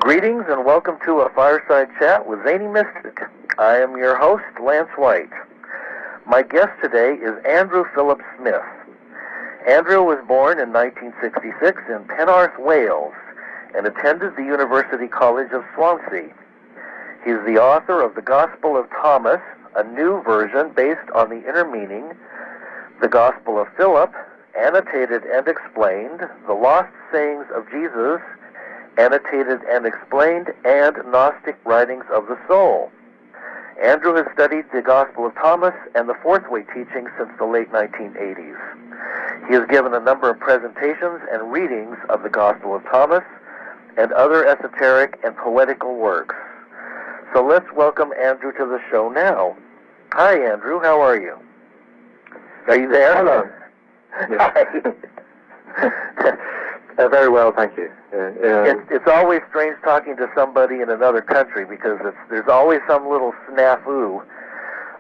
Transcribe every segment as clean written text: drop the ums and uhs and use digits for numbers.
Greetings and welcome to a Fireside Chat with Zany Mystic. I am your host, Lance White. My guest today is Andrew Phillip Smith. Andrew was born in 1966 in Penarth, Wales, and attended the University College of Swansea. He is the author of the Gospel of Thomas, a new version based on the inner meaning, the Gospel of Phillip, Annotated and Explained, the Lost Sayings of Jesus, Annotated and Explained, and Gnostic Writings of the Soul. Andrew has studied the Gospel of Thomas and the Fourth Way teaching since the late 1980s. He has given a number of presentations and readings of the Gospel of Thomas and other esoteric and poetical works. So let's welcome Andrew to the show now. Hi, Andrew. How are you? Are you there? Hello. Hi. Very well, thank you. It's always strange talking to somebody in another country because there's always some little snafu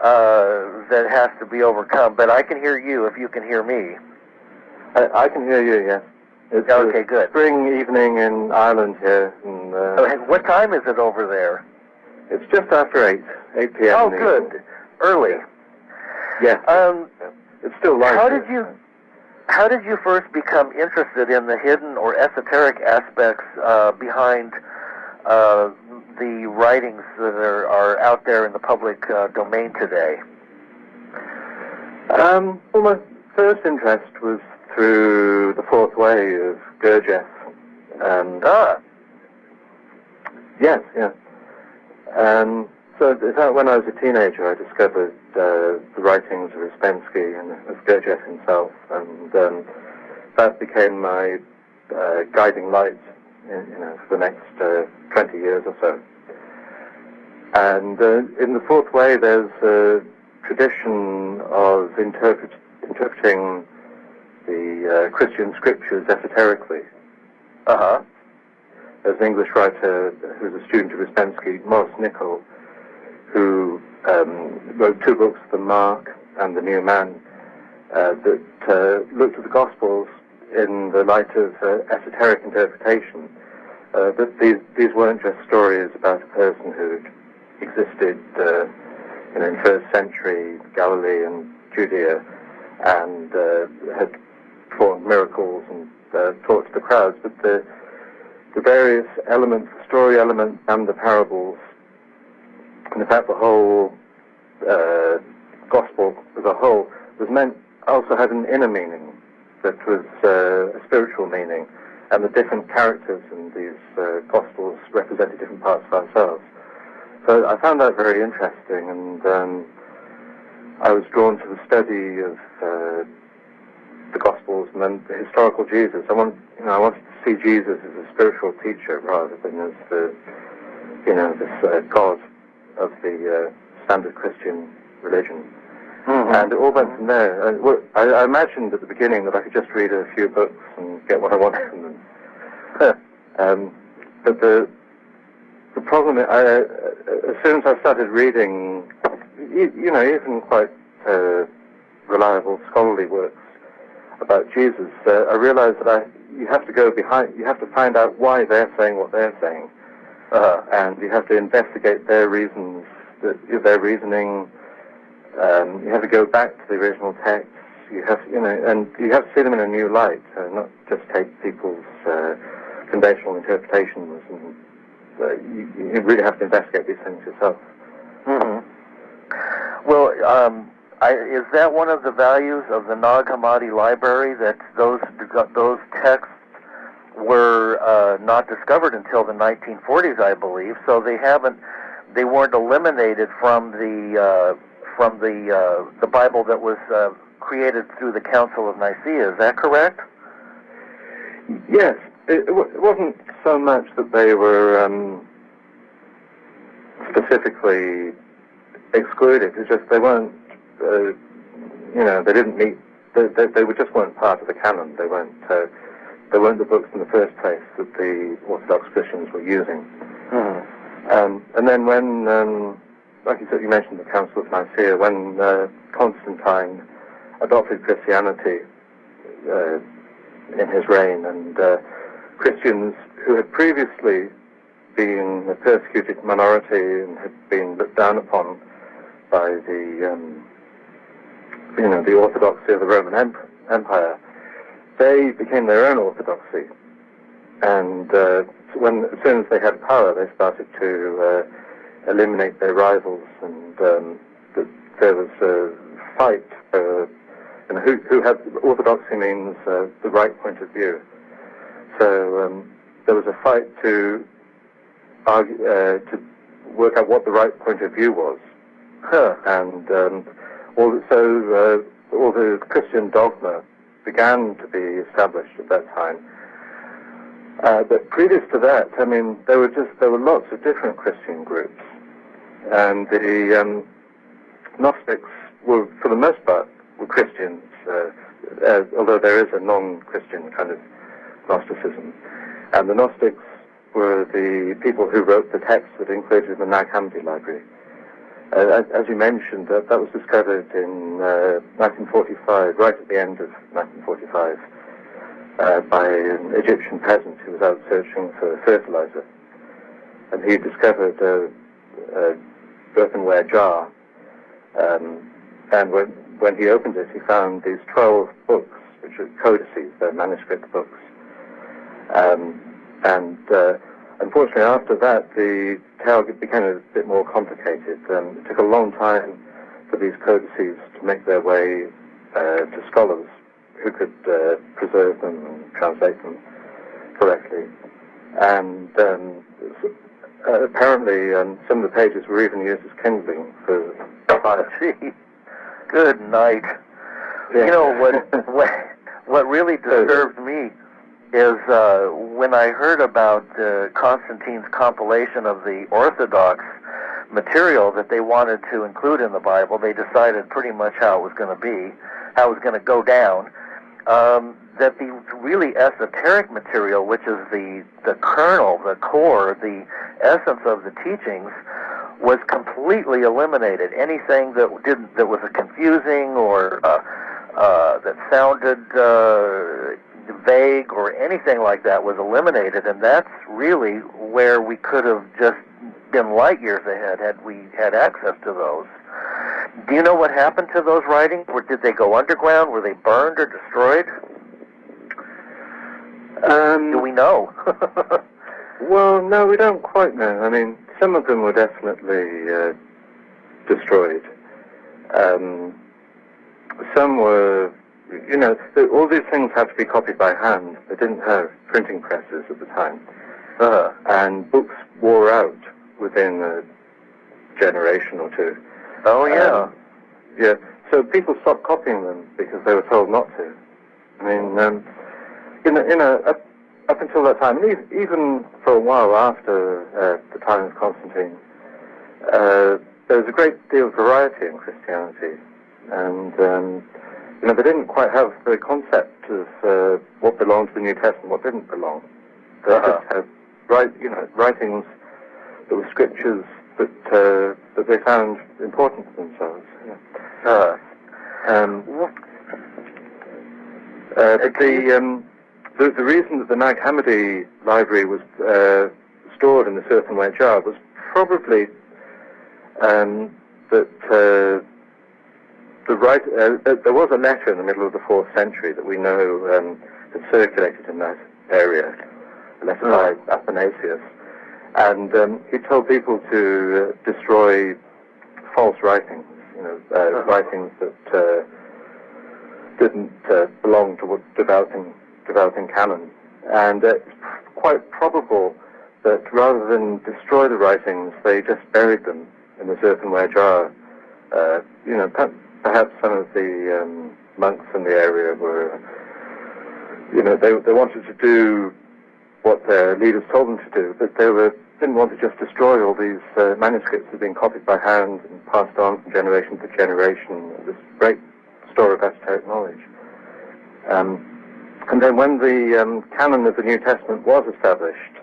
that has to be overcome. But I can hear you if you can hear me. I can hear you, yes. It's okay, good. Spring evening in Ireland here. And, what time is it over there? It's just after 8 p.m. Oh, good. Early. Yes. It's still light. How did you first become interested in the hidden or esoteric aspects behind the writings that are out there in the public domain today? Well, my first interest was through the Fourth Way of Gurdjieff. Yes, yeah. So when I was a teenager, I discovered the writings of Ouspensky and of Gurdjieff himself, and that became my guiding light, for the next 20 years or so. And in the Fourth Way, there's a tradition of interpreting the Christian scriptures esoterically. Uh-huh. There's an English writer who's a student of Ouspensky, Maurice Nicoll, who wrote two books, The Mark and The New Man, that looked at the Gospels in the light of esoteric interpretation. That these weren't just stories about a person who existed in first century Galilee and Judea and had performed miracles and taught to the crowds, but the various elements, the story elements and the parables, and in fact the whole gospel as a whole also had an inner meaning that was a spiritual meaning, and the different characters in these gospels represented different parts of ourselves. So I found that very interesting, and I was drawn to the study of the Gospels and then the historical Jesus. I wanted to see Jesus as a spiritual teacher rather than as this God of the standard Christian religion. Mm-hmm. And it all went from there. I imagined at the beginning that I could just read a few books and get what I wanted from them. But the problem, as soon as I started reading, even quite reliable scholarly works about Jesus, I realized that you have to go behind, you have to find out why they're saying what they're saying, and you have to investigate their reasons, their reasoning. You have to go back to the original text. You have, and you have to see them in a new light, not just take people's conventional interpretations. And you really have to investigate these things yourself. Mm-hmm. Well, is that one of the values of the Nag Hammadi Library, that those texts were not discovered until the 1940s, I believe? So they weren't eliminated from the Bible that was created through the Council of Nicaea. Is that correct? Yes. It wasn't so much that they were specifically excluded. It's just they weren't, they didn't meet. They just weren't part of the canon. They weren't the books in the first place that the Orthodox Christians were using. Mm-hmm. And then when, like you said, you mentioned the Council of Nicaea, when Constantine adopted Christianity in his reign, and Christians who had previously been a persecuted minority and had been looked down upon by the orthodoxy of the Roman Empire, they became their own orthodoxy. And as soon as they had power, they started to eliminate their rivals, and there was a fight. Who had orthodoxy means the right point of view. So there was a fight to argue, to work out what the right point of view was, and all the Christian dogma began to be established at that time. But previous to that, I mean, there were lots of different Christian groups, and the Gnostics were, for the most part, were Christians, although there is a non-Christian kind of Gnosticism. And the Gnostics were the people who wrote the text that included in the Nag Hammadi library. As you mentioned, that was discovered in 1945, right at the end of 1945, by an Egyptian peasant who was out searching for fertilizer. And he discovered a earthenware jar, and when he opened it, he found these 12 books, which are codices, they're manuscript books. Unfortunately, after that, the tale became a bit more complicated. It took a long time for these codices to make their way to scholars who could preserve them and translate them correctly. And apparently, some of the pages were even used as kindling for fire. Gee, good night. Yeah. You know, what really disturbed me is when I heard about Constantine's compilation of the Orthodox material that they wanted to include in the Bible. They decided pretty much how it was going to be, how it was going to go down. That the really esoteric material, which is the kernel, the core, the essence of the teachings, was completely eliminated. Anything that was confusing or that sounded vague or anything like that was eliminated, and that's really where we could have just been light years ahead had we had access to those. Do you know what happened to those writings? Or did they go underground? Were they burned or destroyed? Do we know? Well, no, we don't quite know. I mean, some of them were definitely destroyed. Some were, all these things had to be copied by hand. They didn't have printing presses at the time. And books wore out within a generation or two. Oh, yeah. Yeah. So people stopped copying them because they were told not to. I mean, up until that time, and even for a while after the time of Constantine, there was a great deal of variety in Christianity, and they didn't quite have the concept of what belonged to the New Testament, what didn't belong. They just had writings that were scriptures that they found important to themselves. Yeah. The reason that the Nag Hammadi library was stored in this earthenware jar was probably that there was a letter in the middle of the 4th century that we know had circulated in that area, a letter by Athanasius, and he told people to destroy false writings, writings that didn't belong to what developing canon. And it's quite probable that rather than destroy the writings, they just buried them in this earthenware jar. Perhaps some of the monks in the area were, they wanted to do what their leaders told them to do, but they didn't want to just destroy all these manuscripts that had been copied by hand and passed on from generation to generation, this great store of esoteric knowledge. And then when the canon of the New Testament was established,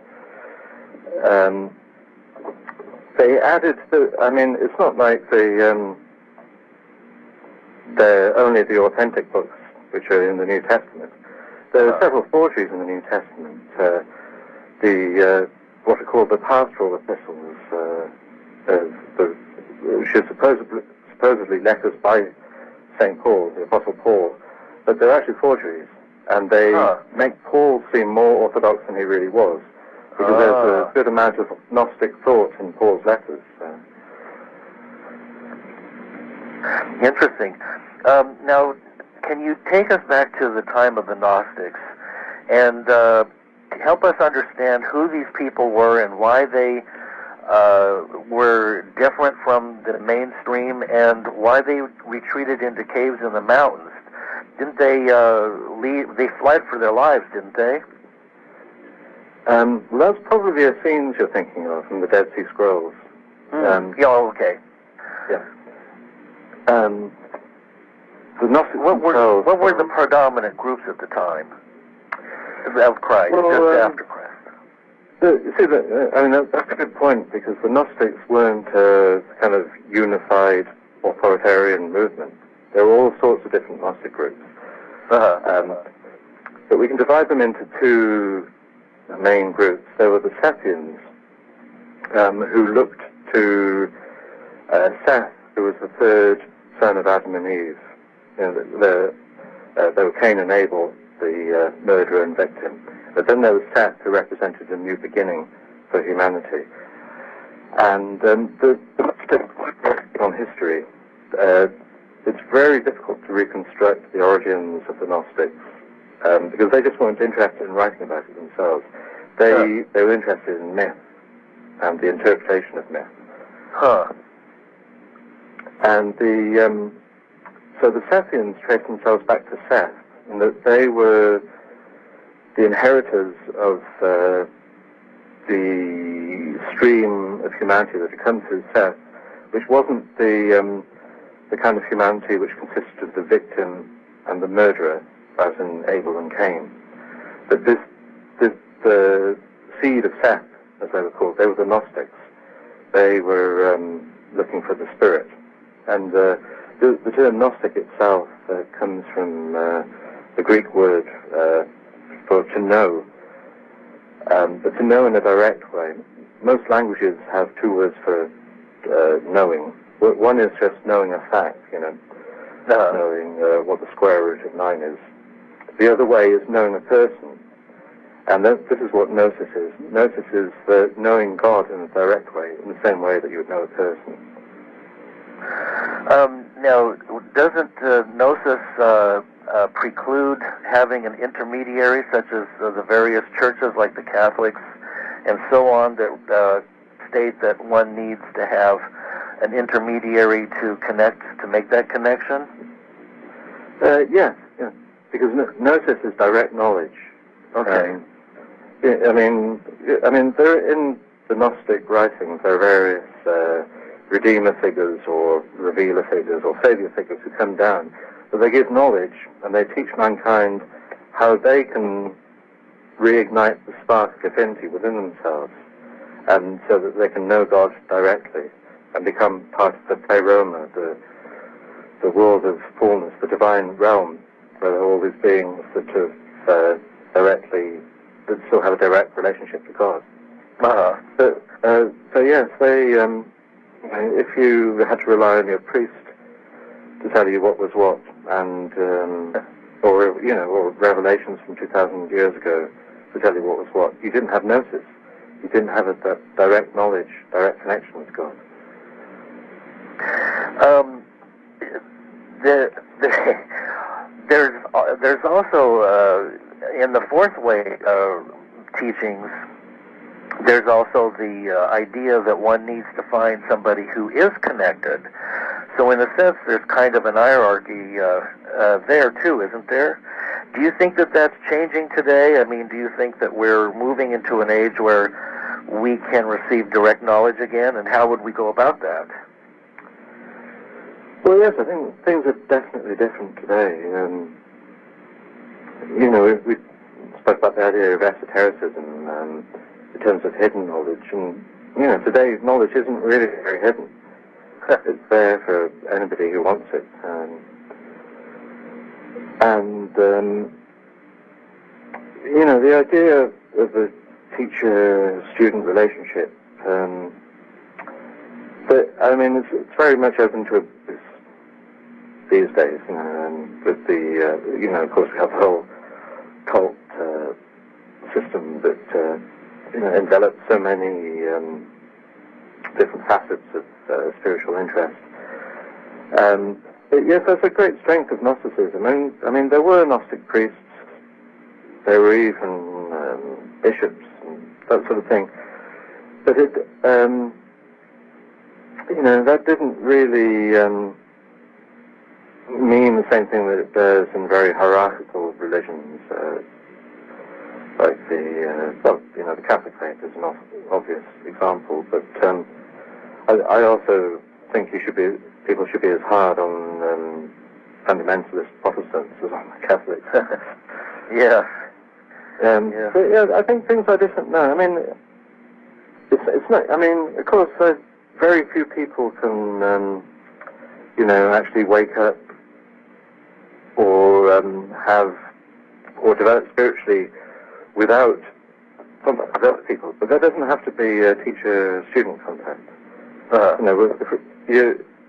they added it's not like they're only the authentic books which are in the New Testament. There are several forgeries in the New Testament. The what are called the pastoral epistles, which are supposedly letters by St. Paul, the Apostle Paul, but they're actually forgeries, and they make Paul seem more orthodox than he really was, because there's a good amount of Gnostic thought in Paul's letters. Interesting. Now, can you take us back to the time of the Gnostics and help us understand who these people were and why they were different from the mainstream and why they retreated into caves in the mountains? Didn't they leave? They fled for their lives, didn't they? Well, that's probably the Essenes you're thinking of from the Dead Sea Scrolls. Okay. Yeah. The Gnostics what were the predominant groups at the time of Christ, just after Christ? You see, that's a good point, because the Gnostics weren't a kind of unified authoritarian movement. There were all sorts of different Gnostic groups. But we can divide them into two main groups. There were the Sethians, who looked to Seth, who was the third son of Adam and Eve. They were Cain and Abel, the murderer and victim. But then there was Seth, who represented a new beginning for humanity. And on history, it's very difficult to reconstruct the origins of the Gnostics, because they just weren't interested in writing about it themselves. They were interested in myth and the interpretation of myth. And so the Sethians trace themselves back to Seth, in that they were the inheritors of the stream of humanity that had come through Seth, which wasn't the kind of humanity which consisted of the victim and the murderer, as in Abel and Cain. But the seed of Seth, as they were called, they were the Gnostics. They were looking for the spirit. And the term Gnostic itself comes from the Greek word for to know, but to know in a direct way. Most languages have two words for knowing. One is just knowing a fact, knowing what the square root of 9 is. The other way is knowing a person. And this is what Gnosis is. Gnosis is knowing God in a direct way, in the same way that you would know a person. Now, doesn't Gnosis preclude having an intermediary, such as the various churches, like the Catholics and so on, that state that one needs to have an intermediary to connect, to make that connection? Yes, because Gnosis is direct knowledge. Okay. I mean, there in the Gnostic writings there are various redeemer figures or revealer figures or savior figures who come down, but they give knowledge and they teach mankind how they can reignite the spark of divinity within themselves, and so that they can know God directly and become part of the pleroma, the world of fullness, the divine realm, where all these beings that have that still have a direct relationship to God. So yes, they. If you had to rely on your priest to tell you what was what, and or revelations from 2,000 years ago to tell you what was what, you didn't have Gnosis. You didn't have that direct knowledge, direct connection with God. There's also in the fourth way teachings, there's also the idea that one needs to find somebody who is connected. So in a sense, there's kind of an hierarchy there too, isn't there? Do you think that that's changing today? I mean, do you think that we're moving into an age where we can receive direct knowledge again, and how would we go about that? Well, yes, I think things are definitely different today. We spoke about the idea of esotericism in terms of hidden knowledge, and today's knowledge isn't really very hidden. It's there for anybody who wants it, and the idea of the teacher-student relationship. But I mean, it's very much open to abuse these days. With the, of course, we have the whole cult system that envelops so many different facets of spiritual interest. But yes, that's a great strength of Gnosticism. I mean, there were Gnostic priests. There were even bishops and that sort of thing. But it, that didn't really mean the same thing that it does in very hierarchical religions, like the Catholic faith is an obvious example. But I also think people should be as hard on fundamentalist Protestants as on the Catholics. Yeah. But yeah, I think things are different now. I mean, it's not. I mean, of course, very few people can, actually wake up or develop spiritually without contact with other people. But that doesn't have to be a teacher-student contact.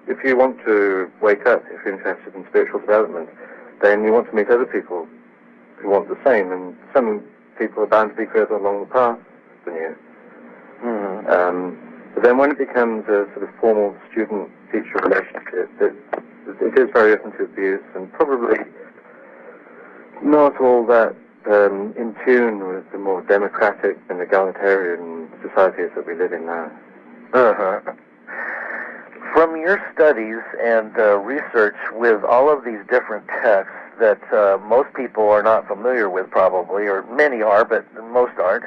If you want to wake up, if you're interested in spiritual development, then you want to meet other people who want the same, and some people are bound to be further along the path than you. But then when it becomes a sort of formal student-teacher relationship, it is very open to abuse, and probably not all that in tune with the more democratic and egalitarian societies that we live in now. From your studies and research with all of these different texts that most people are not familiar with probably, or many are, but most aren't,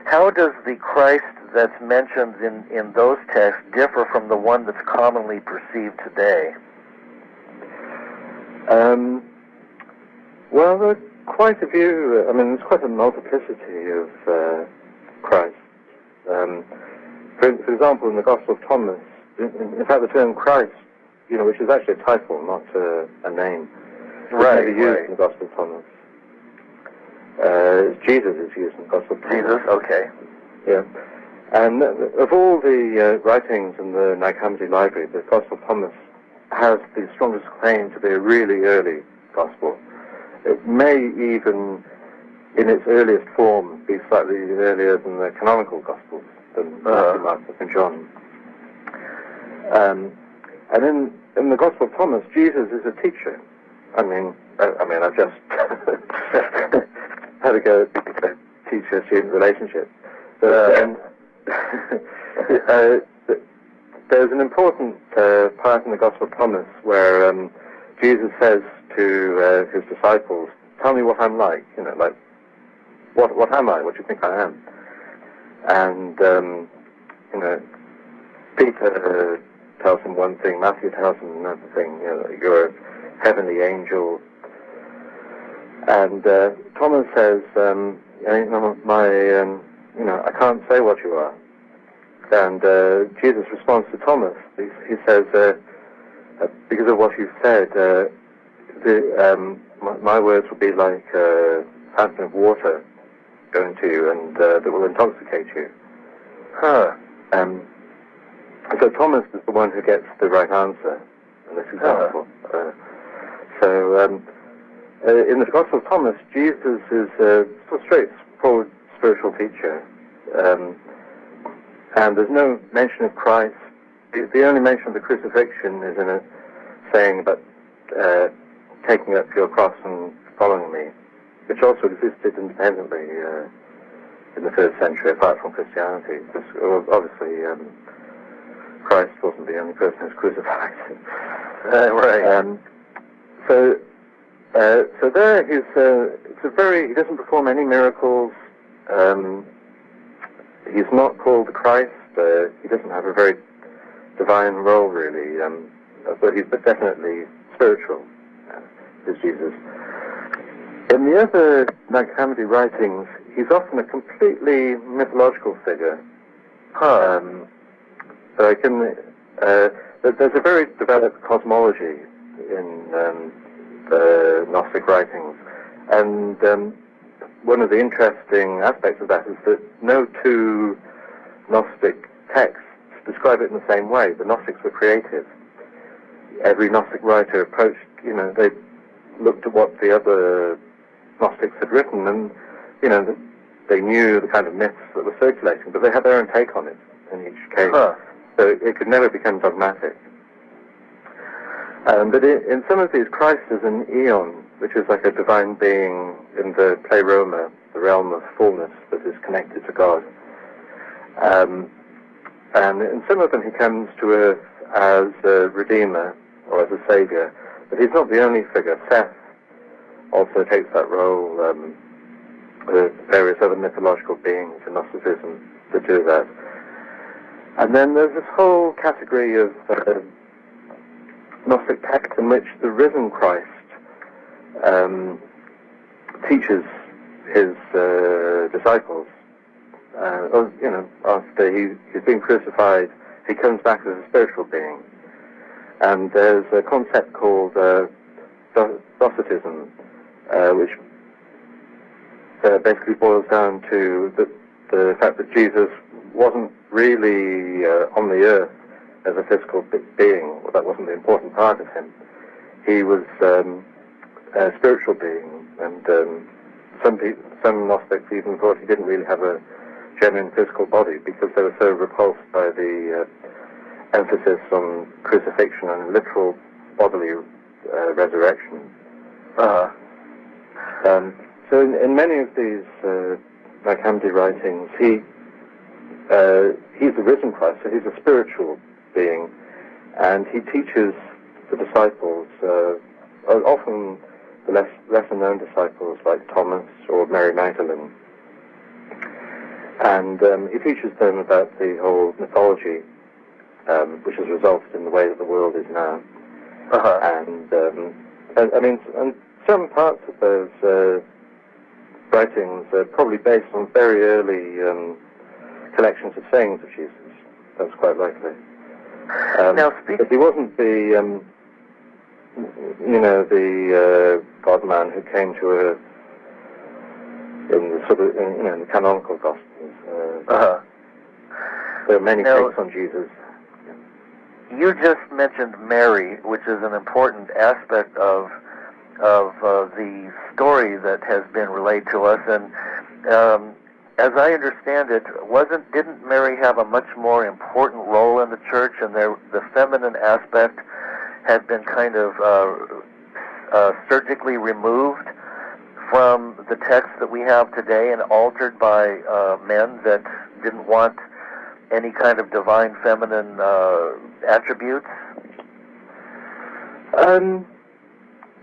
how does the Christ that's mentioned in those texts differ from the one that's commonly perceived today? Well, there are quite a few. I mean, there's quite a multiplicity of Christ. For example, in the Gospel of Thomas, in fact, the term Christ, which is actually a title, not a name, is never used in the Gospel of Thomas. Jesus is used in the Gospel of Thomas. Jesus, okay. Yeah. And of all the writings in the Nag Hammadi library, the Gospel of Thomas has the strongest claim to be a really early Gospel. It may even, in its earliest form, be slightly earlier than the canonical Gospels, than Matthew, Mark, and John. And in the Gospel of Thomas, Jesus is a teacher. I mean, I've just had to go at the teacher-student relationship. But there's an important part in the Gospel of Thomas where Jesus says to his disciples, "Tell me what I'm like." Like, what am I? What do you think I am? And Peter tells him one thing, Matthew tells him another thing. You're a heavenly angel. And Thomas says, I can't say what you are. And Jesus responds to Thomas. He says, because of what you've said, my words will be like a fountain of water going to you, and that will intoxicate you. So Thomas is the one who gets the right answer in this example. In the Gospel of Thomas, Jesus is a straightforward spiritual teacher, and there's no mention of Christ. The only mention of the crucifixion is in a saying about taking up your cross and following me, which also existed independently in the 1st century, apart from Christianity. Because obviously, Christ wasn't the only person who's crucified. Right. So there he doesn't perform any miracles. He's not called the Christ. He doesn't have a very divine role, really. But he's definitely spiritual, is Jesus. In the other Nag Hammadi writings, he's often a completely mythological figure. There's a very developed cosmology in the Gnostic writings, and one of the interesting aspects of that is that no two Gnostic texts describe it in the same way. The Gnostics were creative. Every Gnostic writer approached, they looked at what the other Gnostics had written, and, they knew the kind of myths that were circulating, but they had their own take on it in each case. Huh. So it could never become dogmatic. But in some of these, Christ is an eon, which is like a divine being in the pleroma, the realm of fullness that is connected to God. And in some of them he comes to earth as a redeemer or as a savior, but he's not the only figure. Seth also takes that role. With various other mythological beings in Gnosticism that do that. And then there's this whole category of Gnostic texts in which the risen Christ teaches his disciples. After he's been crucified, he comes back as a spiritual being. And there's a concept called Gnosticism, which basically boils down to the fact that Jesus wasn't really on the earth as a physical being. Well, that wasn't the important part of him. He was a spiritual being, and some Gnostics even thought he didn't really have a genuine physical body because they were so repulsed by the emphasis on crucifixion and literal bodily resurrection. So in many of these like Hamdi writings, he's the risen Christ, so he's a spiritual being, and he teaches the disciples, often the lesser known disciples like Thomas or Mary Magdalene, and he teaches them about the whole mythology, which has resulted in the way that the world is now. And some parts of those writings are probably based on very early collections of sayings of Jesus. That's quite likely. But he wasn't the, the God-man who came to earth in the sort of, in the canonical Gospels. There are many takes on Jesus. You just mentioned Mary, which is an important aspect of the story that has been relayed to us, and as I understand it, didn't Mary have a much more important role in the church, and the feminine aspect had been kind of surgically removed from the text that we have today and altered by men that didn't want any kind of divine feminine attributes?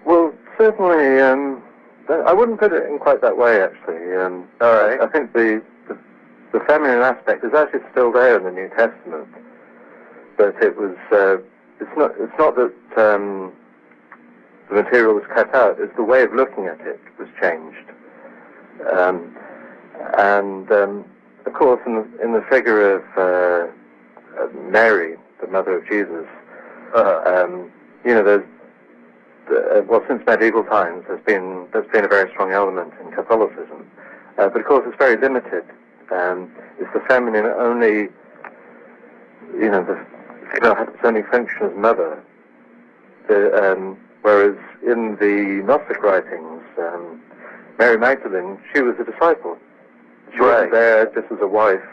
Well, certainly, I wouldn't put it in quite that way, actually. All right. I think the feminine aspect is actually still there in the New Testament, but it was. It's not that the material was cut out; it's the way of looking at it was changed. Of course, in the figure of Mary, the mother of Jesus, there's. Since medieval times, there's been a very strong element in Catholicism, but of course it's very limited. It's the feminine only, the female has its only function as mother. Whereas in the Gnostic writings, Mary Magdalene, she was a disciple. She wasn't there just as a wife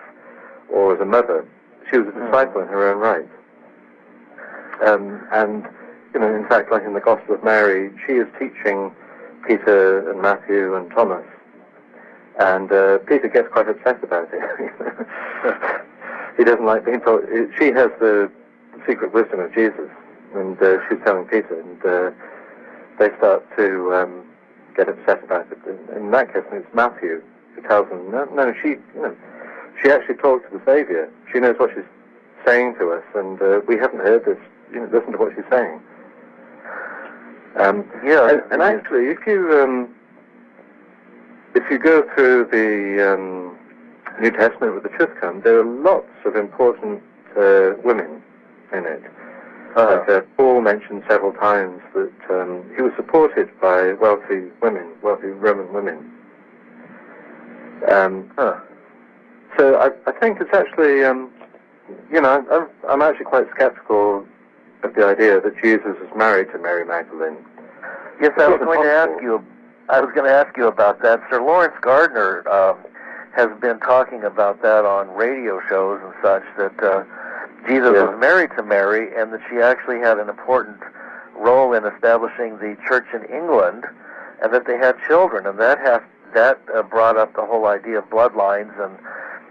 or as a mother. She was a disciple in her own right. In fact, like in the Gospel of Mary, she is teaching Peter and Matthew and Thomas, and Peter gets quite upset about it. He doesn't like being told. She has the secret wisdom of Jesus, and she's telling Peter, and they start to get upset about it. In that case, it's Matthew who tells them, no, she actually talked to the Savior. She knows what she's saying to us, and we haven't heard this. Listen to what she's saying. And actually, if you go through the New Testament with the Truth Come, there are lots of important women in it. Paul mentioned several times that he was supported by wealthy Roman women. So I think it's actually, I'm actually quite skeptical of the idea that Jesus was married to Mary Magdalene. Yes, I was going to ask you about that. Sir Lawrence Gardner has been talking about that on radio shows and such, that Jesus was married to Mary, and that she actually had an important role in establishing the church in England, and that they had children, and that brought up the whole idea of bloodlines and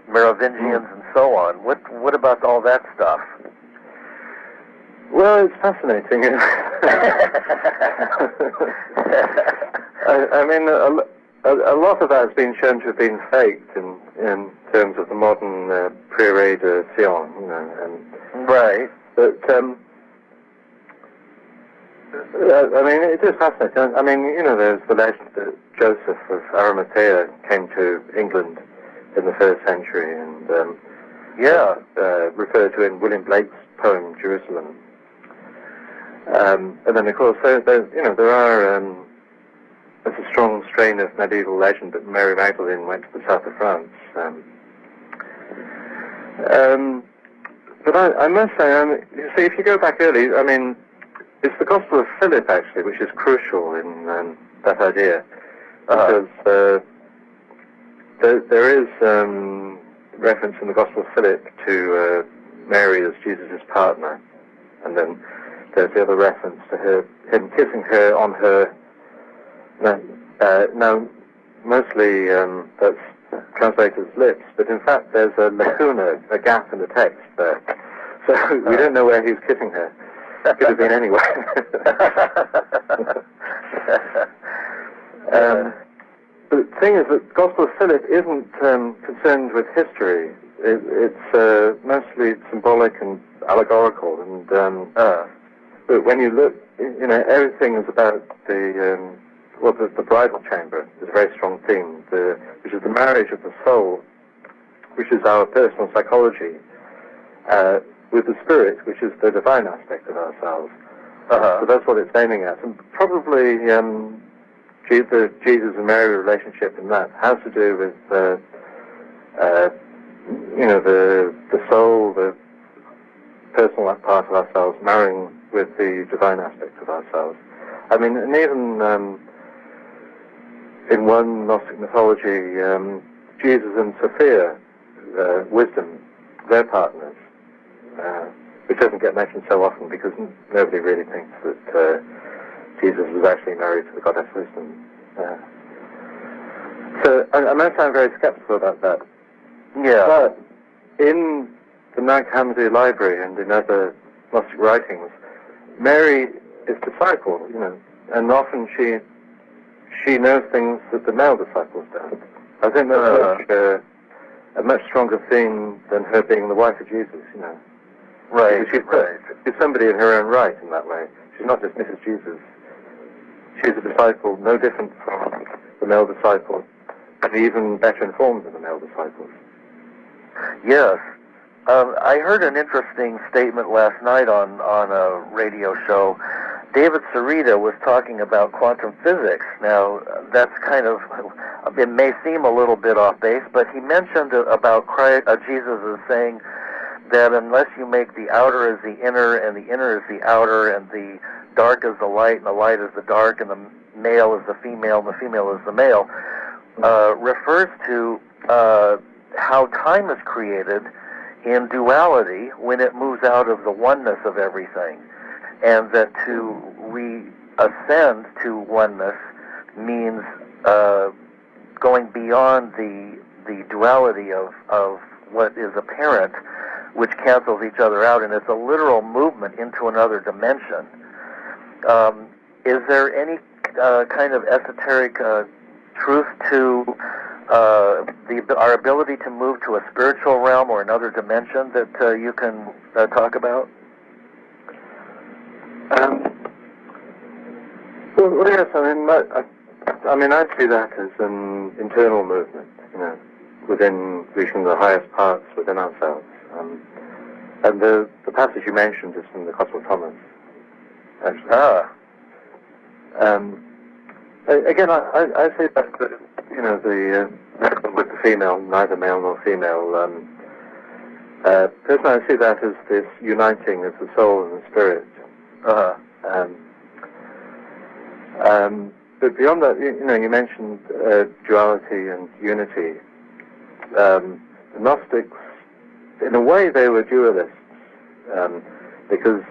Merovingians and so on. What about all that stuff? Well, it's fascinating. I mean, a lot of that has been shown to have been faked in terms of the modern Prieuré de Sion, Right. But I mean, it is fascinating. I mean, there's the legend that Joseph of Arimathea came to England in the 1st century, and referred to in William Blake's poem Jerusalem. And then, of course, there's a strong strain of medieval legend that Mary Magdalene went to the south of France. But I must say, you see, if you go back early, I mean, it's the Gospel of Phillip, actually, which is crucial in that idea. Because there is reference in the Gospel of Phillip to Mary as Jesus' partner. And then there's the other reference to him kissing her on her... Now, mostly that's translated as lips, but in fact there's a lacuna, a gap in the text there. So we don't know where he's kissing her. It could have been anywhere. The thing is that the Gospel of Philip isn't concerned with history. It's mostly symbolic and allegorical, and but when you look, everything is about the bridal chamber is a very strong theme, which is the marriage of the soul, which is our personal psychology, with the spirit, which is the divine aspect of ourselves. So that's what it's aiming at. And probably the Jesus and Mary relationship in that has to do with the soul, the personal part of ourselves marrying with the divine aspect of ourselves. I mean, and even in one Gnostic mythology, Jesus and Sophia, wisdom, they're partners, which doesn't get mentioned so often because nobody really thinks that Jesus was actually married to the goddess wisdom. So I must sound very skeptical about that. Yeah. But in the Nag Hammadi library and in other Gnostic writings, Mary is disciple, and often she knows things that the male disciples don't. I think that's a much stronger theme than her being the wife of Jesus, Right, She's somebody in her own right in that way. She's not just Mrs. Jesus. She's a disciple no different from the male disciple, and even better informed than the male disciples. Yes. I heard an interesting statement last night on a radio show. David Sarita was talking about quantum physics. Now, that's kind of, it may seem a little bit off base, but he mentioned about Jesus as saying that unless you make the outer as the inner, and the inner is the outer, and the dark is the light, and the light is the dark, and the male is the female, and the female is the male, refers to how time is created in duality when it moves out of the oneness of everything. And that to reascend to oneness means going beyond the duality of what is apparent, which cancels each other out, and it's a literal movement into another dimension. Is there any kind of esoteric truth to our ability to move to a spiritual realm or another dimension that you can talk about? Well, yes. I mean, I see that as an internal movement, within reaching the highest parts within ourselves. And the passage you mentioned is from the Gospel of Thomas. Actually. Again, I say that the miracle with the female, neither male nor female. Personally, I see that as this uniting of the soul and the spirit. But beyond that, you mentioned duality and unity. The Gnostics, in a way, they were dualists, because,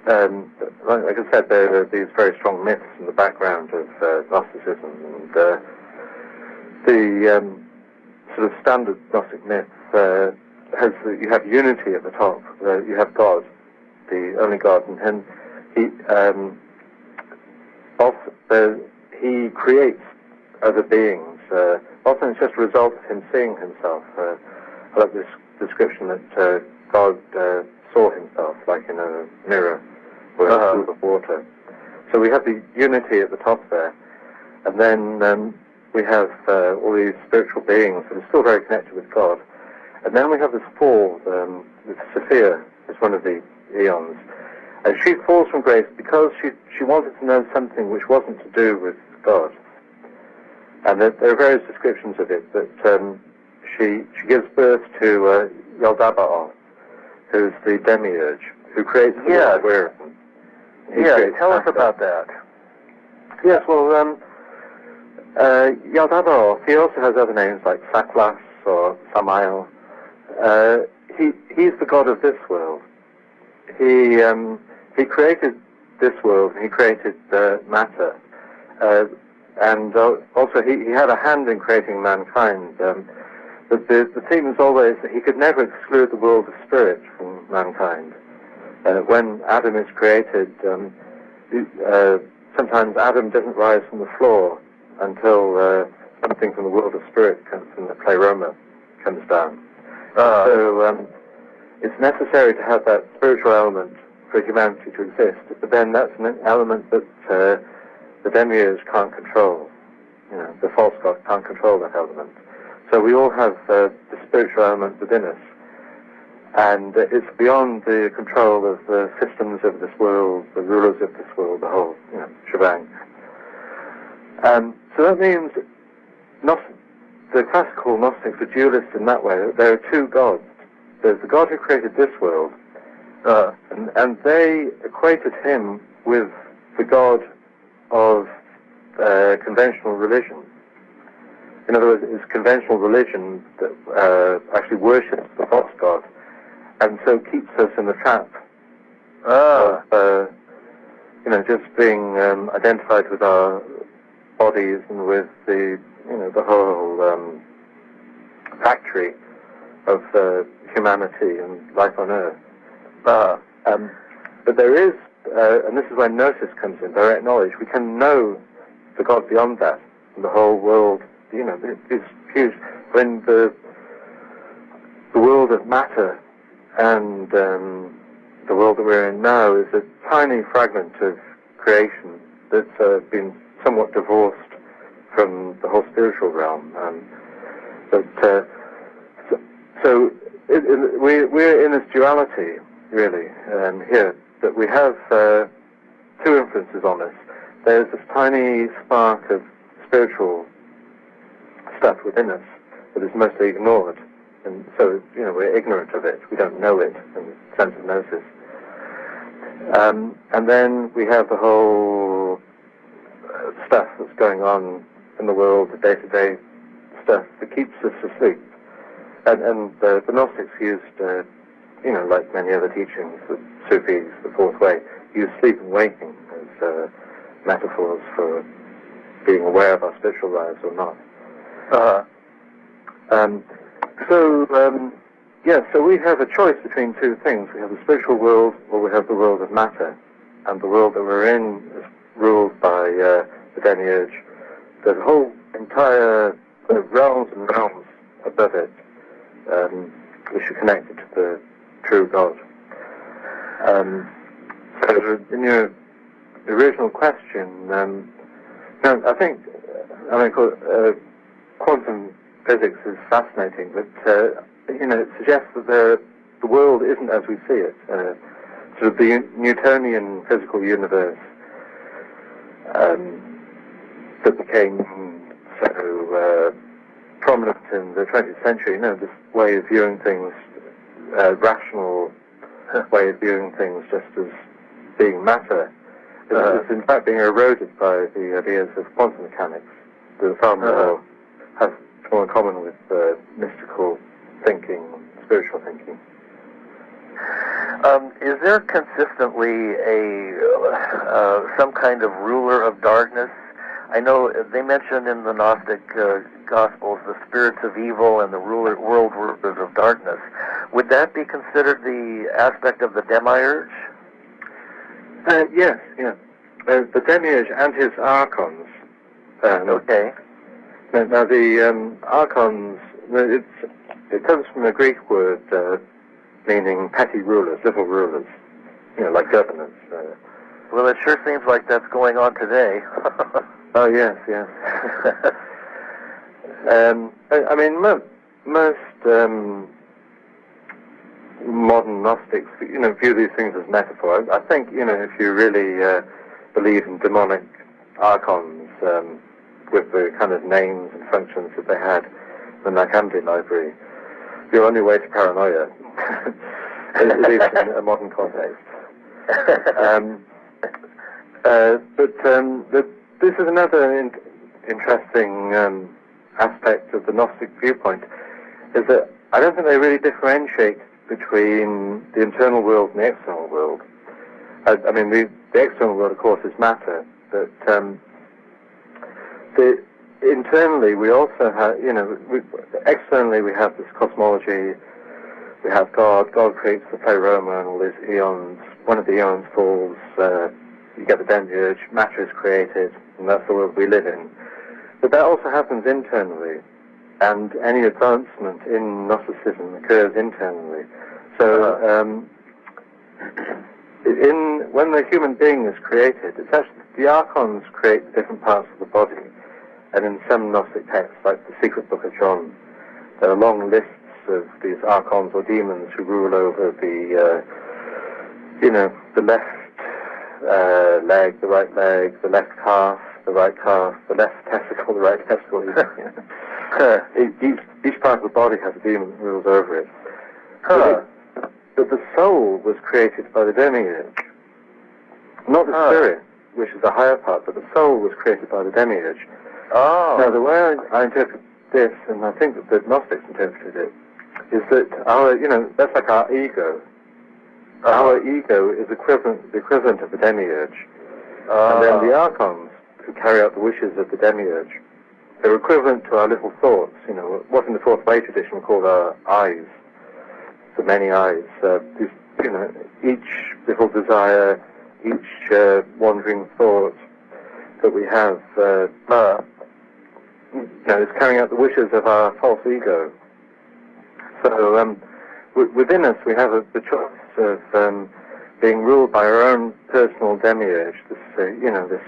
like I said, there are these very strong myths in the background of Gnosticism, and the sort of standard Gnostic myth you have unity at the top. You have God, the only God, and he creates other beings. Often it's just a result of him seeing himself. I love this description that God saw himself like in a mirror or in a pool of water. So we have the unity at the top there, and then we have all these spiritual beings that are still very connected with God. And then we have this fall with Sophia, is one of the eons. And she falls from grace because she wanted to know something which wasn't to do with God. And there are various descriptions of it, but she gives birth to Yaldabaoth, who's the demiurge, who creates the world we're in. Yeah, tell us about that. Yes, well, Yaldabaoth, he also has other names like Saklas or Samael. He's the god of this world. He created this world, and he created matter. And also he had a hand in creating mankind. But the theme is always that he could never exclude the world of spirit from mankind. When Adam is created, sometimes Adam doesn't rise from the floor until something from the world of spirit, from the pleroma, comes down. So it's necessary to have that spiritual element for humanity to exist, but then that's an element that the demiurge can't control. The false god can't control that element. So we all have the spiritual element within us, and it's beyond the control of the systems of this world, the rulers of this world, the whole shebang. So that means the classical Gnostics are dualists in that way. There are two gods. There's the God who created this world, and they equated him with the God of conventional religion. In other words, it's conventional religion that actually worships the false god, and so keeps us in the trap of just being identified with our bodies and with the whole factory of humanity and life on Earth. But there is, and this is when Gnosis comes in, direct knowledge. We can know the God beyond that, and the whole world. It's huge. When the world of matter and the world that we're in now is a tiny fragment of creation that's been somewhat divorced from the whole spiritual realm. We're in this duality, really, here, that we have two influences on us. There's this tiny spark of spiritual stuff within us that is mostly ignored, and so we're ignorant of it. We don't know it in the sense of gnosis. And then we have the whole stuff that's going on in the world, the day-to-day stuff that keeps us asleep. And the Gnostics used, like many other teachings, the Sufis, the Fourth Way, use sleep and waking as metaphors for being aware of our spiritual lives or not. So we have a choice between two things. We have the spiritual world, or we have the world of matter. And the world that we're in is ruled by the demiurge. There's a whole entire realms and realms above it, which are connected to the true God. So in your original question, I think quantum physics is fascinating, but it suggests that the world isn't as we see it. Sort of the Newtonian physical universe that became so prominent in the 20th century. This way of viewing things, rational way of viewing things, just as being matter, is in fact being eroded by the ideas of quantum mechanics. The far more have more in common with mystical thinking, spiritual thinking. Is there consistently some kind of ruler of darkness? I know they mention in the Gnostic Gospels the spirits of evil and the world rulers of darkness. Would that be considered the aspect of the demiurge? Yes. The demiurge and his archons. Okay. Now the archons, it comes from a Greek word meaning petty rulers, little rulers, like governors. Well, it sure seems like that's going on today. Oh, yes. I mean, most modern Gnostics, view these things as metaphor. I think, if you really believe in demonic archons with the kind of names and functions that they had in the Macambly library, you're on your way to paranoia, at least in a modern context. But this is another interesting aspect of the Gnostic viewpoint, is that I don't think they really differentiate between the internal world and the external world. I mean, the external world, of course, is matter, but internally we also have, externally we have this cosmology. We have God. God creates the pleroma and all these eons. One of the eons falls. You get the demiurge. Matter is created, and that's the world we live in. But that also happens internally, and any advancement in Gnosticism occurs internally. So, when the human being is created, it's actually the archons create different parts of the body. And in some Gnostic texts, like the Secret Book of John, there are long lists of these archons or demons who rule over the left leg, the right leg, the left calf, the right calf, the left testicle, the right testicle. Each part of the body has a demon that rules over it. But the soul was created by the demiurge. Not the spirit, which is the higher part, but the soul was created by the demiurge. Oh. Now, the way I interpret this, and I think that the Gnostics interpreted it, is that that's like our ego. Our ego is the equivalent of the demiurge. And then the archons, who carry out the wishes of the demiurge, they're equivalent to our little thoughts, what in the Fourth Way tradition we call our eyes, the many eyes. Each little desire, each wandering thought that we have, is carrying out the wishes of our false ego. So within us we have the choice of being ruled by our own personal demiurge, this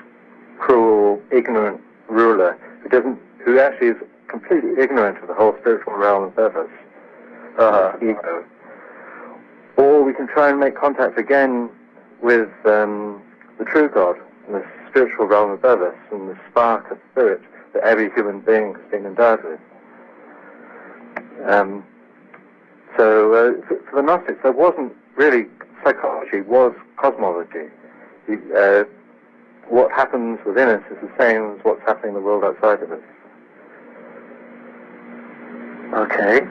cruel, ignorant ruler who actually is completely ignorant of the whole spiritual realm above us, ego. Or we can try and make contact again with the true God, and the spiritual realm above us, and the spark of spirit that every human being has been endowed with. So for the Gnostics, there wasn't really psychology, was cosmology. What happens within us is the same as what's happening in the world outside of us. Okay.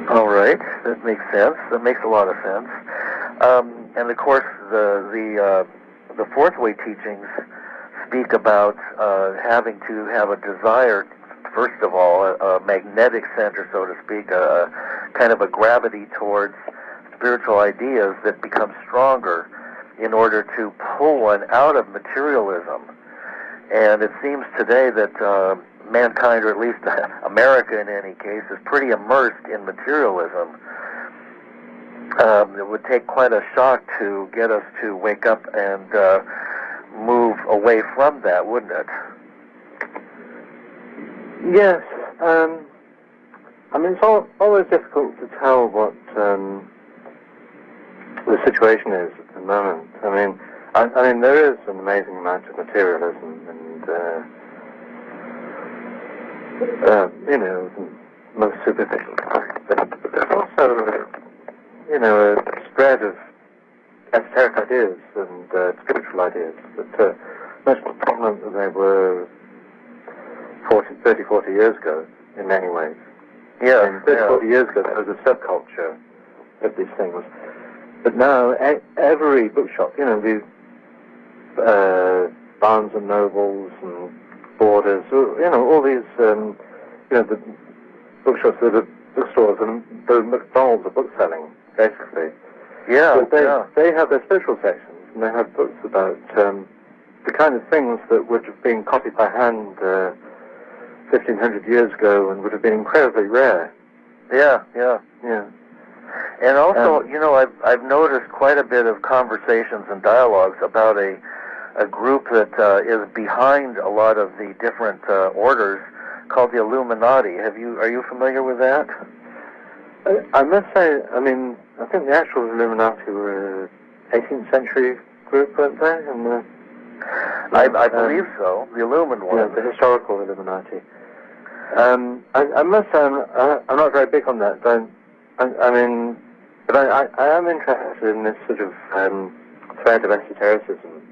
All right. That makes sense. That makes a lot of sense. And of course, the Fourth Way teachings speak about having to have a desire, first of all, a magnetic center, so to speak, a kind of a gravity towards spiritual ideas that becomes stronger in order to pull one out of materialism. And it seems today that mankind, or at least America in any case, is pretty immersed in materialism. It would take quite a shock to get us to wake up and move away from that, wouldn't it? Yes. I mean, it's always difficult to tell what the situation is at the moment. I mean, there is an amazing amount of materialism, and the most superficial kind. But there's also, a spread of esoteric ideas and spiritual ideas that are much more prominent than they were 30, 40 years ago in many ways. Yeah, and 30, 40 years ago there was a subculture of these things. But now every bookshop, these Barnes and Nobles and Borders, all these, the bookshops that are bookstores and the McDonald's of book selling, basically. Yeah, but they have their spiritual sections, and they have books about the kind of things that would have been copied by hand 1,500 years ago and would have been incredibly rare. Yeah. And also, I've noticed quite a bit of conversations and dialogues about a group that is behind a lot of the different orders called the Illuminati. Are you familiar with that? I must say, I think the actual Illuminati were an 18th century group, weren't they? And, I believe so. The Illumined one. Yeah, the historical Illuminati. I must say, I'm not very big on that. But I am interested in this sort of thread of esotericism.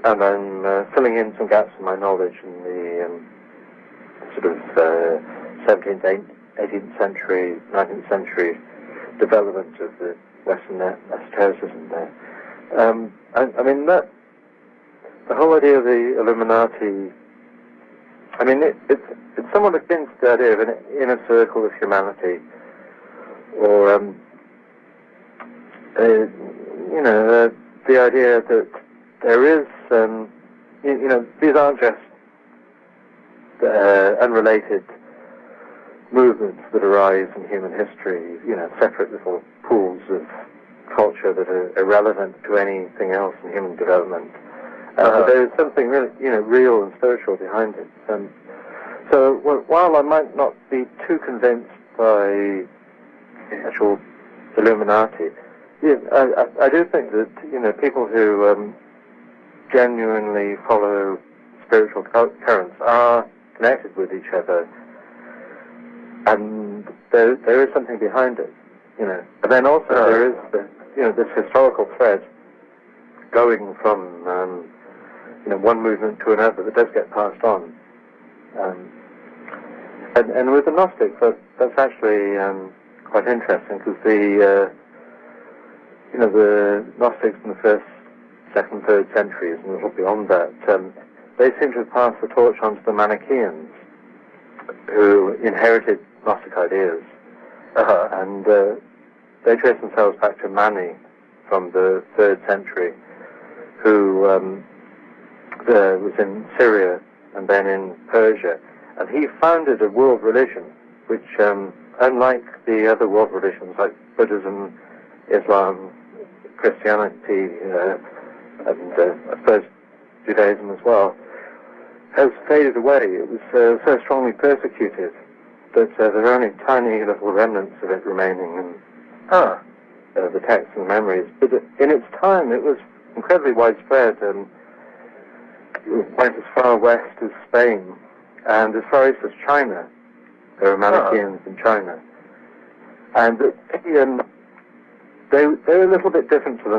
And I'm filling in some gaps in my knowledge in the sort of 17th, 18th century, 19th century development of the Western esotericism there. The whole idea of the Illuminati, it's somewhat akin to the idea of an inner circle of humanity, or the idea that there is, these aren't just unrelated movements that arise in human history, separate little pools of culture that are irrelevant to anything else in human development. But there is something really, real and spiritual behind it. So while I might not be too convinced by the actual Illuminati, I do think that people who genuinely follow spiritual currents are connected with each other, and there is something behind it, And then also there is this historical thread going from one movement to another that does get passed on. And with the Gnostics, that's actually quite interesting, because the Gnostics in the first, second, third centuries, and a little beyond that, they seem to have passed the torch on to the Manichaeans, who inherited Gnostic ideas. And they trace themselves back to Mani from the 3rd century, who was in Syria and then in Persia. And he founded a world religion which, unlike the other world religions like Buddhism, Islam, Christianity, and I suppose Judaism as well, has faded away. It was so strongly persecuted that there are only tiny little remnants of it remaining in the texts and memories. But in its time, it was incredibly widespread. It went as far west as Spain, and as far east as China. There were Manichaeans in China. And they were a little bit different to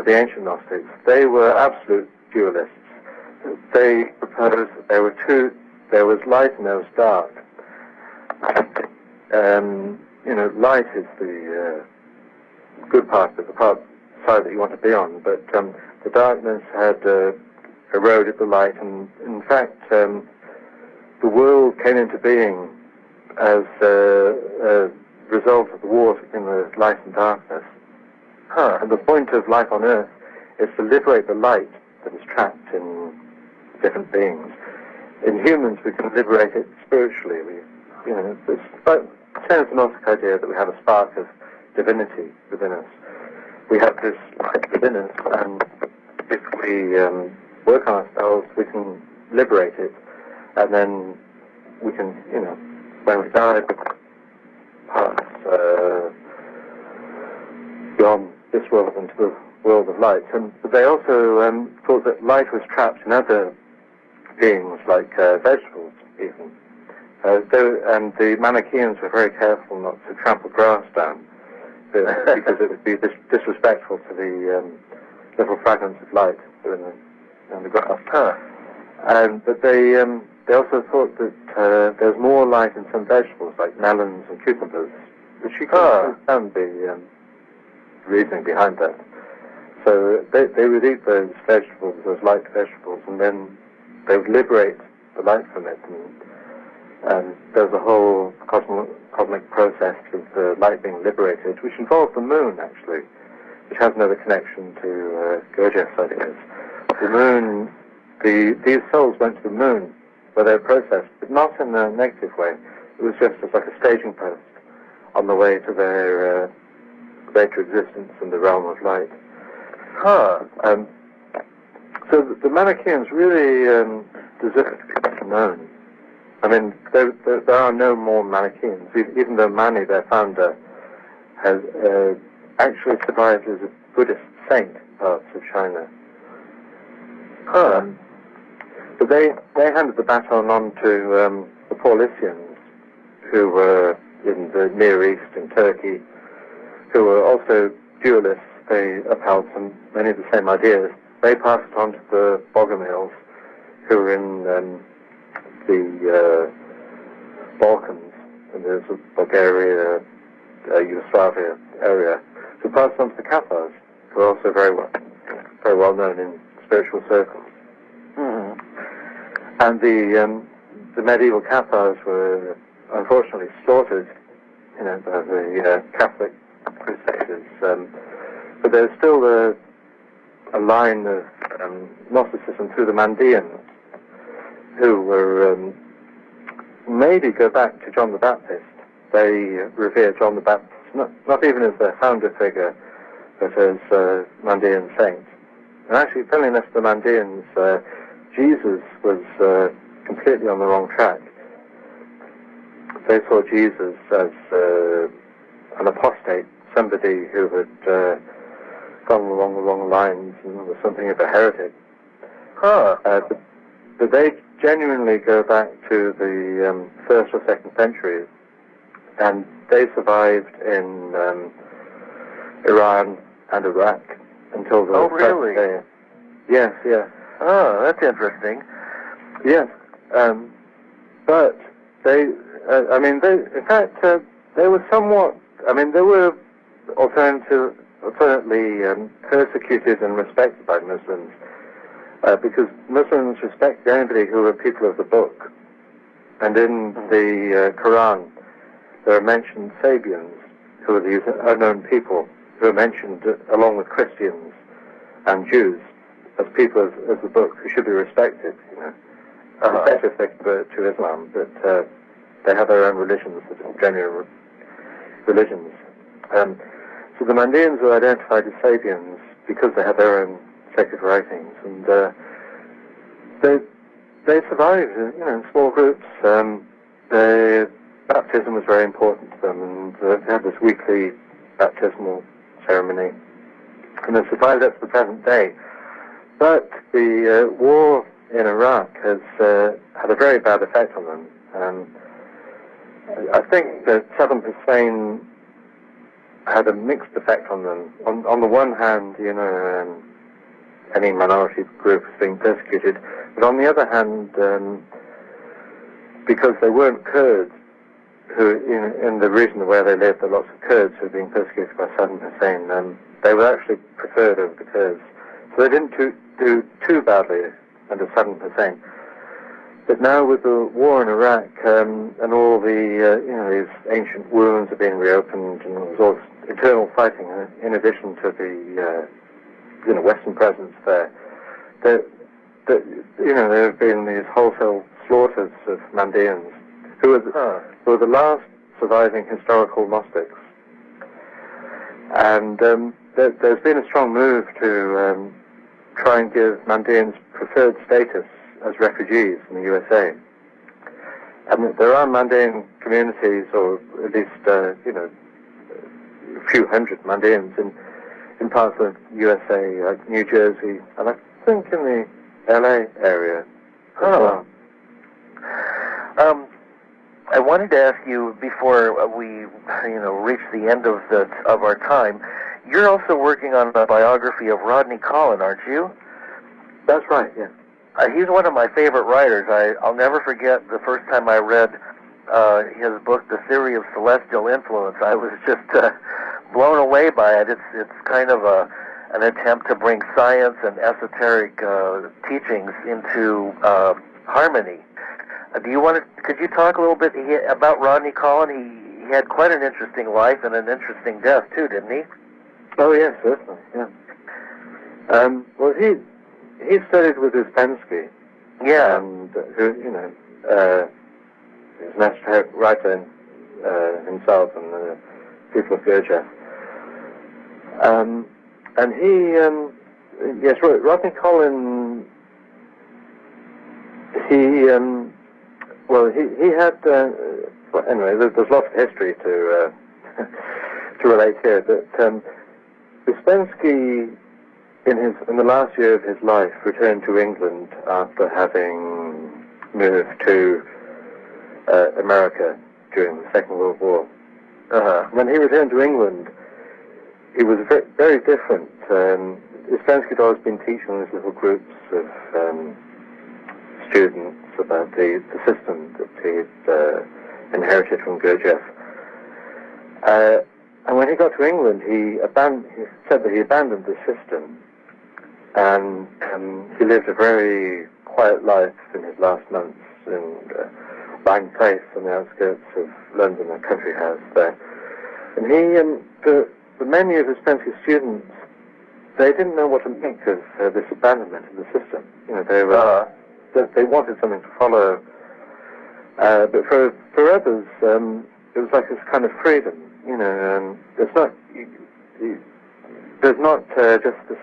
the ancient Gnostics. They were absolute dualists. They proposed that there was light and there was dark. Light is the good part of the side that you want to be on, but the darkness had eroded the light, and in fact the world came into being as a result of the wars between the light and darkness. And the point of life on Earth is to liberate the light that is trapped in different beings. In humans, we can liberate it spiritually. It's about the same as the Gnostic idea that we have a spark of divinity within us. We have this light within us, and if we work on ourselves, we can liberate it, and then we can, when we die, pass beyond this world into the world of light. But they also thought that light was trapped in other beings like vegetables, even. And the Manichaeans were very careful not to trample grass down, because it would be disrespectful to the little fragments of light that are in the grass. But they also thought that there's more light in some vegetables, like melons and cucumbers, which you can understand the reasoning behind that. So they would eat those vegetables, those light vegetables, and then they would liberate the light from it. And there's a whole cosmic process of the light being liberated, which involved the moon, actually, which has another connection to Gurdjieff's ideas. The moon, these souls went to the moon, where they were processed, but not in a negative way. It was just as like a staging post on the way to their later existence in the realm of light. So the Manichaeans really deserve to be known. I mean, there are no more Manichaeans, even though Mani, their founder, has actually survived as a Buddhist saint in parts of China. But they handed the baton on to the Paulicians, who were in the Near East, in Turkey, who were also dualists. They upheld many of the same ideas. They passed it on to the Bogomils, who were in the Balkans, and there's Bulgaria, Yugoslavia area. So passed on to the Cathars, who are also very well known in spiritual circles. Mm-hmm. And the medieval Cathars were unfortunately slaughtered, by the Catholic crusaders. But there's still a line of Gnosticism through the Mandeans, who were maybe go back to John the Baptist. They revere John the Baptist, not even as their founder figure, but as Mandean saint. And actually, funnily enough, the Mandeans, Jesus was completely on the wrong track. They saw Jesus as an apostate, somebody who had gone along the wrong lines and was something of a heretic. But they genuinely go back to the 1st or 2nd centuries, and they survived in Iran and Iraq until the present day. Yes, yes. Oh, that's interesting. Yes, but they, in fact, they were somewhat, they were alternately persecuted and respected by Muslims, because Muslims respect anybody who are people of the book. And in the Quran, there are mentioned Sabians, who are these unknown people, who are mentioned along with Christians and Jews as people of the book who should be respected, especially if they convert to Islam, but they have their own religions, genuine religions. So the Mandeans were identified as Sabians because they had their own sacred writings, and they survived, in small groups. Their baptism was very important to them, and they had this weekly baptismal ceremony, and they survived up to the present day. But the war in Iraq has had a very bad effect on them. I think that Saddam Hussein had a mixed effect on them. On the one hand, any minority group is being persecuted, but on the other hand, because they weren't Kurds, who in the region where they lived, there are lots of Kurds who were being persecuted by Saddam Hussein. They were actually preferred over the Kurds, so they didn't do too badly under Saddam Hussein. But now with the war in Iraq and all the these ancient wounds are being reopened, and there's all this internal fighting in addition to the Western presence there. There have been these wholesale slaughters of Mandeans, who are the last surviving historical Gnostics. And there's been a strong move to try and give Mandeans preferred status as refugees in the USA. And there are Mandean communities, or at least a few hundred Mandeans in parts of USA, like New Jersey, and I think in the LA area, Oh. I wanted to ask you before we, reach the end of our time. You're also working on a biography of Rodney Collin, aren't you? That's right. Yeah. He's one of my favorite writers. I'll never forget the first time I read his book, The Theory of Celestial Influence. I was just blown away by it. It's kind of an attempt to bring science and esoteric teachings into harmony. Could you talk a little bit about Rodney Collin? He had quite an interesting life and an interesting death too, didn't he? Oh yes, certainly. Yeah. Well, he studied with Uspensky. Yeah. And who, he's an esoteric writer himself, and the people of Gurdjieff. And he, yes, Rodney Collin. He had. Well, anyway, there's lots of history to to relate here. But Uspensky, in the last year of his life, returned to England after having moved to America during the Second World War. When he returned to England, he was very, very different. Uspensky had always been teaching these little groups of students about the system that he'd inherited from Gurdjieff. And when he got to England, he said that he abandoned the system, and he lived a very quiet life in his last months in Lyme Place on the outskirts of London, a country house there. And the many of Uspensky's students, they didn't know what to make of this abandonment of the system. They wanted something to follow, but for others, it was like this kind of freedom. There's not just this,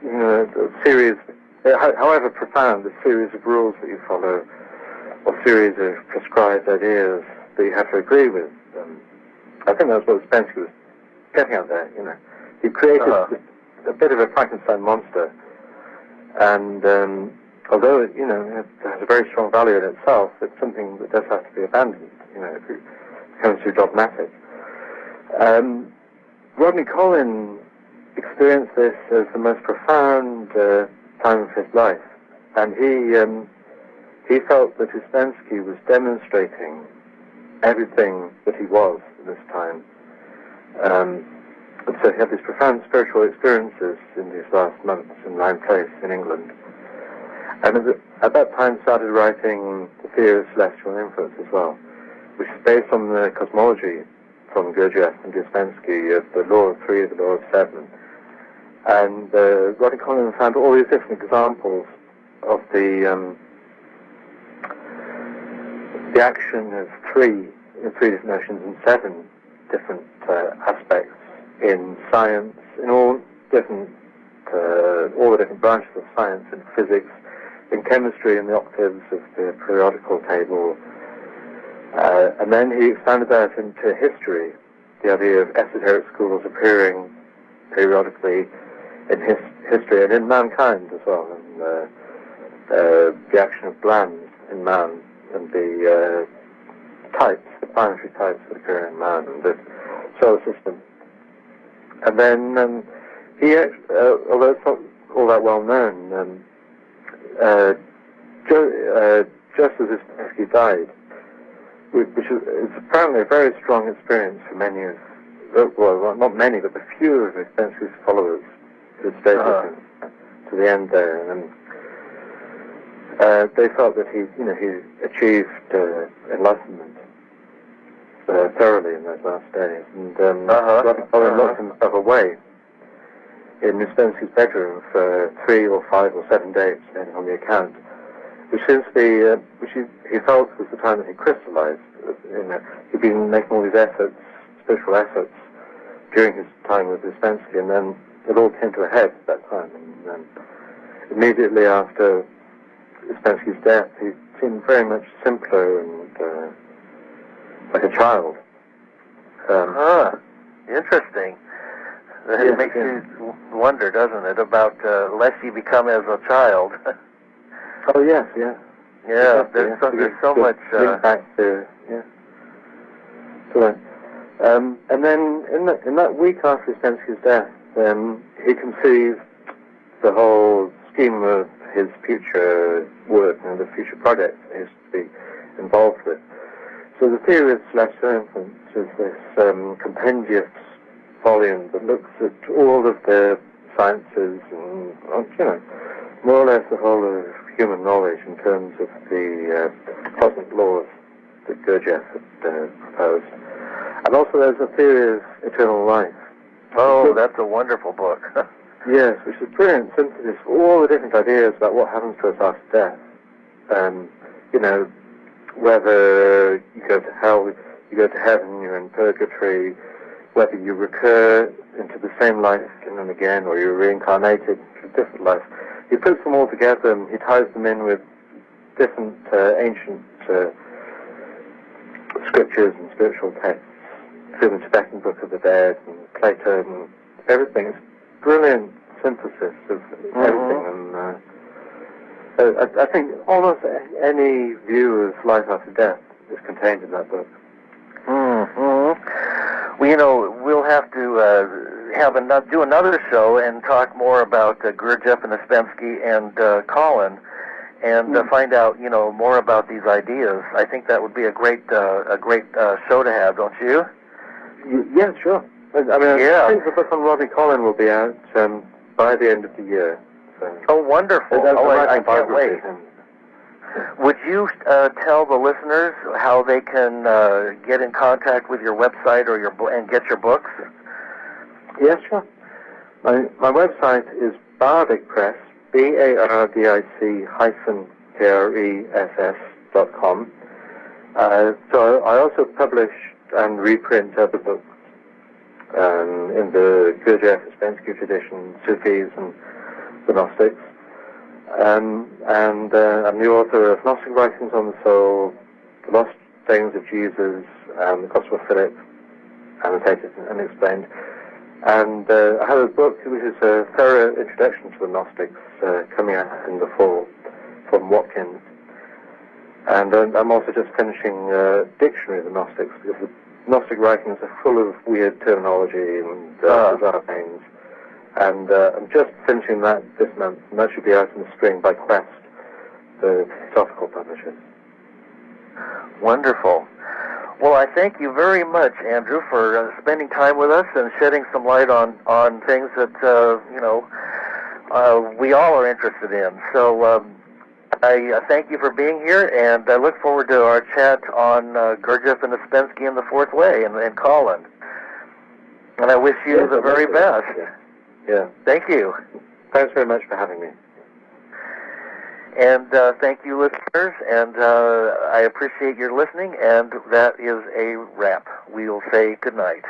a series, however profound, a series of rules that you follow, or series of prescribed ideas that you have to agree with. I think that's what Uspensky was getting out there. He created a bit of a Frankenstein monster, and although it has a very strong value in itself, it's something that does have to be abandoned. If it becomes too dogmatic. Rodney Collin experienced this as the most profound time of his life, and he felt that Uspensky was demonstrating everything that he was at this time. And so he had these profound spiritual experiences in these last months in Lyme Place in England. And at that time started writing The Theory of Celestial Influence as well, which is based on the cosmology from Gurdjieff and Uspensky of the Law of Three, the Law of Seven. And Rodney Collin found all these different examples of the action of three different notions and seven different aspects in science, in all the different branches of science, in physics, in chemistry, in the octaves of the periodical table. And then he expanded that into history, the idea of esoteric schools appearing periodically in history and in mankind as well, and the action of glands in man, and the types, the planetary types that occur in man, and the solar system. And then he, although it's not all that well known, just as Uspensky died, which is apparently a very strong experience for many of, well, not many, but a few of Uspensky's followers who stayed with him to the end there, and they felt that he achieved enlightenment thoroughly in those last days, and Rodney Collin locked himself away in Uspensky's bedroom for 3 or 5 or 7 days, depending on the account, which seems to be, which he felt was the time that he crystallized. He'd been making all these efforts, spiritual efforts, during his time with Uspensky, and then it all came to a head at that time. And then immediately after Uspensky's death, he seemed very much simpler and like a child. Interesting. It makes you wonder, doesn't it, about less you become as a child. Oh yes, yeah. Yeah, Exactly, there's so much. Link back to So, and then in that week after Uspensky's death, he conceived the whole scheme of his future work and the future projects he was to be involved with. So the theory of celestial influence is this compendious volume that looks at all of the sciences and, more or less the whole of human knowledge in terms of the cosmic laws that Gurdjieff had proposed. And also there's a theory of eternal life. Oh, that's a wonderful book. Yes, which is a brilliant synthesis of all the different ideas about what happens to us after death. Whether you go to hell, you go to heaven, you're in purgatory, whether you recur into the same life again and again, or you're reincarnated into a different life. He puts them all together and he ties them in with different ancient scriptures and spiritual texts, through the Tibetan Book of the Dead and Plato and everything. It's brilliant synthesis of everything, and I think almost any view of life after death is contained in that book. Well, we'll have to do another show and talk more about Gurdjieff and Uspensky and Colin, and find out more about these ideas. I think that would be a great show to have, don't you? Yeah, sure. I think the book on Robbie Collin will be out by the end of the year. So. Oh, wonderful! I can't wait. Would you tell the listeners how they can get in contact with your website or and get your books? Yes, sure. My website is Bardic Press, BARDIC-PRESS.com. So I also publish and reprint other books in the Gurdjieff-Uspensky tradition, Sufis and the Gnostics. And I'm the author of Gnostic Writings on the Soul, The Lost Sayings of Jesus, and The Gospel of Phillip, Annotated and Explained. And I have a book which is a thorough introduction to the Gnostics coming out in the fall from Watkins. And I'm also just finishing a dictionary of the Gnostics, because the Gnostic writings are full of weird terminology and bizarre things. And I'm just finishing that this month, and that should be out in the spring by Quest, the philosophical publishers. Wonderful. Well, I thank you very much, Andrew, for spending time with us and shedding some light on things that we all are interested in. So I thank you for being here, and I look forward to our chat on Gurdjieff and Uspensky in the Fourth Way and Colin. And I wish you the very best. Yeah. Thank you. Thanks very much for having me. And thank you, listeners, and I appreciate your listening, and that is a wrap. We'll say good night.